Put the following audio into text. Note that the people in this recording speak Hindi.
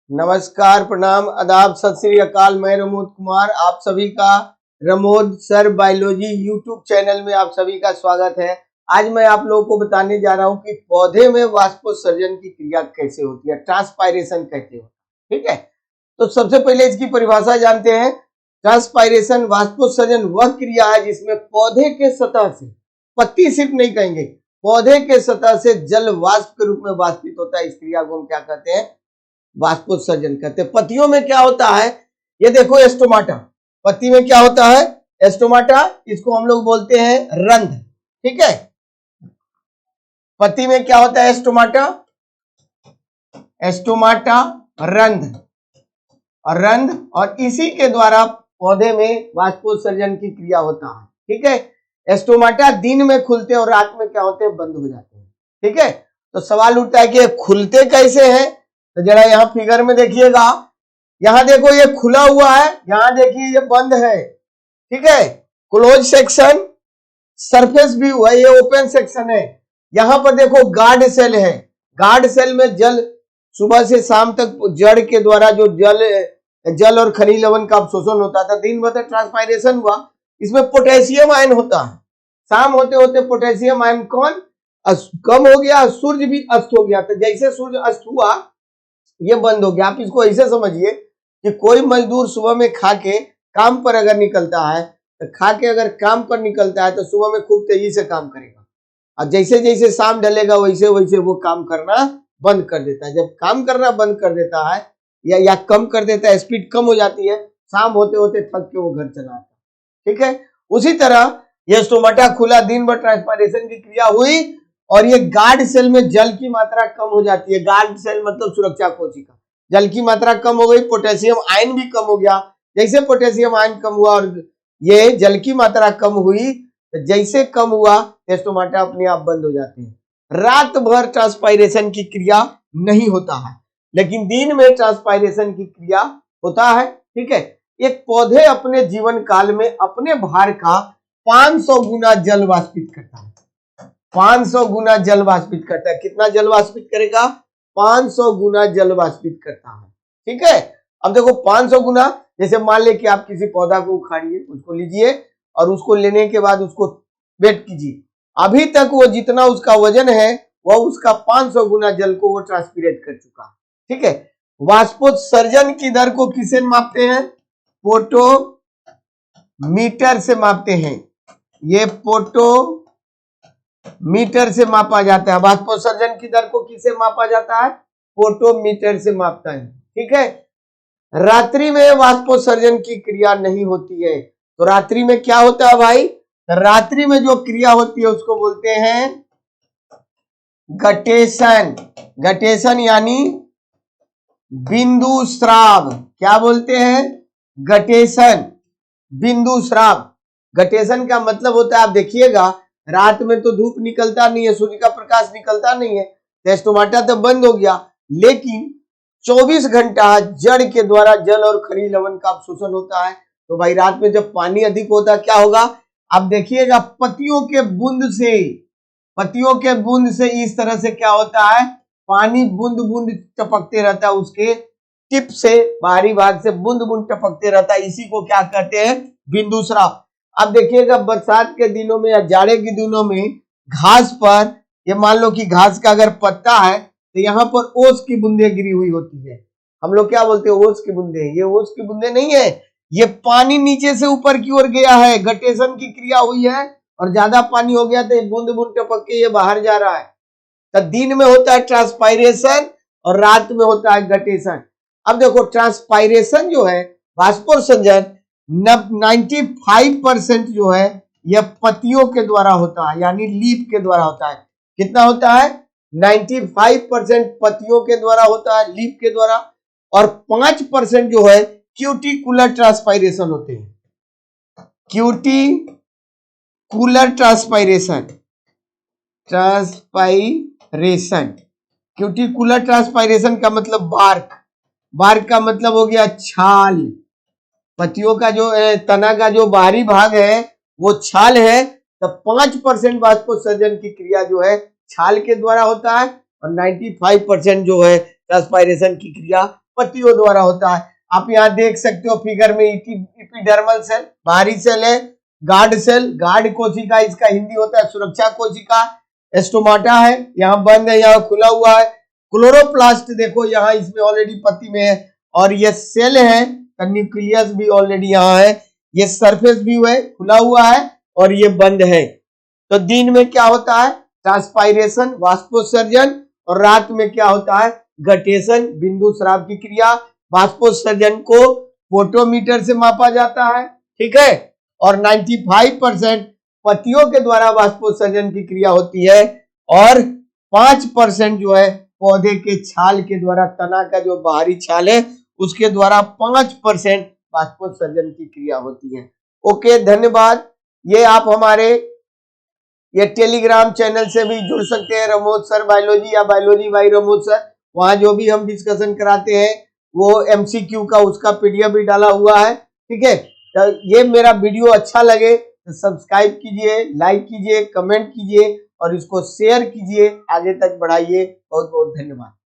नमस्कार, प्रणाम, आदाब, सत श्री अकाल। मैं रमोद कुमार, आप सभी का रमोद सर बायोलॉजी यूट्यूब चैनल में आप सभी का स्वागत है। आज मैं आप लोगों को बताने जा रहा हूं कि पौधे में वाष्पोत्सर्जन की क्रिया कैसे होती है, ट्रांसपायरेशन कैसे होता है। ठीक है, तो सबसे पहले इसकी परिभाषा जानते हैं। ट्रांसपायरेशन, वाष्पोत्सर्जन वह क्रिया है जिसमें पौधे के सतह से, पत्ती सिर्फ नहीं कहेंगे, पौधे के सतह से जल वाष्प के रूप में वाष्पित होता है। इस क्रिया को हम क्या कहते हैं? वाष्पोत्सर्जन कहते हैं। पत्तियों में क्या होता है? ये देखो एस्टोमाटा, पत्ती में क्या होता है? एस्टोमाटा, इसको हम लोग बोलते हैं रंध्र। ठीक है, पत्ती में क्या होता है? एस्टोमाटा, एस्टोमाटा रंध्र, और इसी के द्वारा पौधे में वाष्पोत्सर्जन की क्रिया होता है। ठीक है, एस्टोमाटा दिन में खुलते और रात में क्या होते हैं? बंद हो जाते हैं। ठीक है, तो सवाल उठता है कि खुलते कैसे हैं? तो जरा यहाँ फिगर में देखिएगा, यहाँ देखो ये खुला हुआ है, यहाँ देखिए ये बंद है। ठीक है, क्लोज सेक्शन, सरफेस व्यू है, ये ओपन सेक्शन है। यहाँ पर देखो गार्ड सेल है, गार्ड सेल में जल सुबह से शाम तक जड़ के द्वारा जो जल और खनिज लवण का अवशोषण होता था, दिन भर ट्रांसपायरेशन हुआ। इसमें पोटेशियम आयन होता है। शाम होते होते पोटेशियम आयन कौन कम हो गया, सूर्य भी अस्त हो गया। तो जैसे सूर्य अस्त हुआ ये बंद हो गया। आप इसको ऐसे समझिए कि कोई मजदूर सुबह में खा के काम पर अगर निकलता है, तो खा के अगर काम पर निकलता है तो सुबह में खूब तेजी से काम करेगा, और जैसे जैसे शाम ढलेगा वैसे वैसे वो काम करना बंद कर देता है। जब काम करना बंद कर देता है या कम कर देता है, स्पीड कम हो जाती है, शाम होते होते थक के वो घर चला आता है। ठीक है, उसी तरह ये स्टोमाटा खुला, दिन भर ट्रांसपायरेशन की क्रिया हुई और ये गार्ड सेल में जल की मात्रा कम हो जाती है। गार्ड सेल मतलब सुरक्षा कोशिका, जल की मात्रा कम हो गई, पोटेशियम आयन भी कम हो गया। जैसे पोटेशियम आयन कम हुआ और ये जल की मात्रा कम हुई, तो जैसे कम हुआ स्टोमाटा अपने आप बंद हो जाते हैं। रात भर ट्रांसपायरेशन की क्रिया नहीं होता है, लेकिन दिन में ट्रांसपायरेशन की क्रिया होता है। ठीक है, एक पौधे अपने जीवन काल में अपने भार का 500 गुना जल वाष्पित करता है। 500 गुना जल वाष्पित करता है। कितना जल वाष्पित करेगा? 500 गुना जल वाष्पित करता है। ठीक है, अब देखो 500 गुना, जैसे मान ले कि आप किसी पौधा को उखाड़िए, उसको लीजिए और उसको लेने के बाद उसको वेट कीजिए, अभी तक वो जितना उसका वजन है वह उसका 500 गुना जल को वो ट्रांसपीरेट कर चुका है। ठीक है, वाष्पोत्सर्जन की दर को किससे मापते हैं? पोटोमीटर से मापते हैं। ये पोटोमीटर से मापा जाता है। वाष्पोत्सर्जन की दर को किससे मापा जाता है? पोटोमीटर से मापता है। ठीक है, रात्रि में वाष्पोत्सर्जन की क्रिया नहीं होती है। तो रात्रि में क्या होता है भाई? रात्रि में जो क्रिया होती है उसको बोलते हैं गटेशन। गटेशन यानी बिंदु स्राव। क्या बोलते हैं? गटेशन, बिंदु स्राव। गटेशन का मतलब होता है, आप देखिएगा रात में तो धूप निकलता नहीं है, सूर्य का प्रकाश निकलता नहीं है, तो स्टोमाटा तो बंद हो गया, लेकिन 24 घंटा जड़ के द्वारा जल और खनिज लवण का अवशोषण होता है। तो भाई रात में जब पानी अधिक होता है क्या होगा? आप देखिएगा पत्तियों के बूंद से इस तरह से क्या होता है? पानी बूंद बूंद टपकते रहता है, उसके टिप से, बाहरी भाग से बूंद बूंद टपकते रहता है। इसी को क्या कहते हैं? बिंदु स्राव। अब देखिएगा बरसात के दिनों में या जाड़े के दिनों में घास पर, ये मान लो कि घास का अगर पत्ता है तो यहाँ पर ओस की बूंदे गिरी हुई होती है। हम लोग क्या बोलते हैं? ओस की बूंदे। ये ओस की बूंदे नहीं है, ये पानी नीचे से ऊपर की ओर गया है, गटेशन की क्रिया हुई है और ज्यादा पानी हो गया तो बूंद बूंद टपक के ये बाहर जा रहा है। तो दिन में होता है ट्रांसपायरेशन और रात में होता है गटेशन। अब देखो ट्रांसपायरेशन जो है, वाष्पोत्सर्जन 95% जो है यह पत्तियों के द्वारा होता है, यानी लीफ के द्वारा होता है। कितना होता है? 95% पत्तियों के द्वारा होता है, लीफ के द्वारा, और 5% जो है क्यूटिकुलर ट्रांसपायरेशन होते हैं। क्यूटिकुलर ट्रांसपायरेशन, क्यूटिकुलर ट्रांसपायरेशन का मतलब बार्क का मतलब हो गया छाल। पत्तियों का जो तना का जो बाहरी भाग है वो छाल है। तो 5% वाष्पोत्सर्जन की क्रिया जो है छाल के द्वारा होता है और 95% जो है ट्रांसपायरेशन की क्रिया पत्तियों द्वारा होता है। आप यहाँ देख सकते हो फिगर में एपिडर्मल सेल बाहरी सेल है, गार्ड सेल, गार्ड कोशिका इसका हिंदी होता है सुरक्षा कोशिका, स्टोमाटा है, यहाँ बंद है, यहाँ खुला हुआ है, क्लोरोप्लास्ट देखो यहाँ इसमें ऑलरेडी पत्ती में है, और ये सेल है, न्यूक्लियस भी ऑलरेडी यहाँ है, ये सरफेस व्यू है, खुला हुआ है और ये बंद है। तो दिन में क्या होता है? ट्रांसपायरेशन, वाष्पोत्सर्जन, और रात में क्या होता है? गटेशन, बिंदु स्राव की क्रिया। वाष्पोत्सर्जन को फोटोमीटर से मापा जाता है, ठीक है, और 95% पत्तियों के द्वारा वाष्पोत्सर्जन की क्रिया होती है, और 5% जो है पौधे के छाल के द्वारा, तना का जो बाहरी छाल है उसके द्वारा 5% वाष्पोत्सर्जन की क्रिया होती है। ओके, धन्यवाद। ये आप हमारे ये टेलीग्राम चैनल से भी जुड़ सकते हैं, रमोद सर बायोलॉजी या बायोलॉजी बाई रमोद सर। वहां जो भी हम डिस्कशन कराते हैं वो MCQ का उसका PDF भी डाला हुआ है, ठीक है। तो ये मेरा वीडियो अच्छा लगे तो सब्सक्राइब कीजिए, लाइक कीजिए, कमेंट कीजिए और इसको शेयर कीजिए, आगे तक बढ़ाइए। बहुत बहुत धन्यवाद।